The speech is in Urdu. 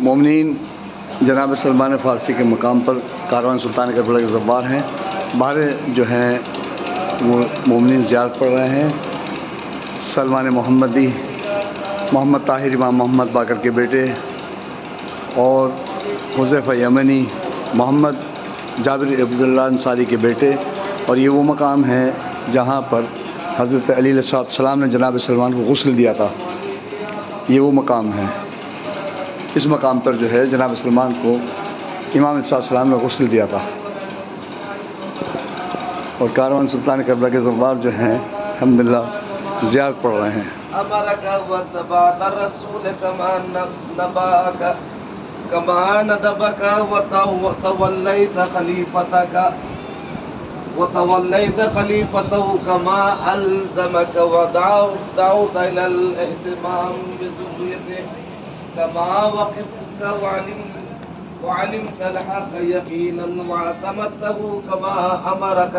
مومنین جناب سلمان فارسی کے مقام پر کاروان سلطان کربلا کے زوار ہیں. باہر جو ہیں وہ مومنین زیارت پڑھ رہے ہیں. سلمان محمدی، محمد طاہر امام محمد باقر کے بیٹے، اور حذیفہ یمنی، محمد جابر عبداللہ انصاری کے بیٹے. اور یہ وہ مقام ہے جہاں پر حضرت علی علیہ السلام نے جناب سلمان کو غسل دیا تھا. یہ وہ مقام ہے. اس مقام پر جو ہے جناب سلمان کو امام علیہ السلام نے غسل دیا تھا. اور کاروان سلطان کربلا کے زوار جو ہیں الحمدللہ زیارت پڑھ رہے ہیں. امرك واتبعت الرسول كما ندبك وتوليت خليفته كما ألزمك ودعوت إلى الاهتمام بذريته كما وقفت وعلمت الحق يقينا واعتمدته كما أمرك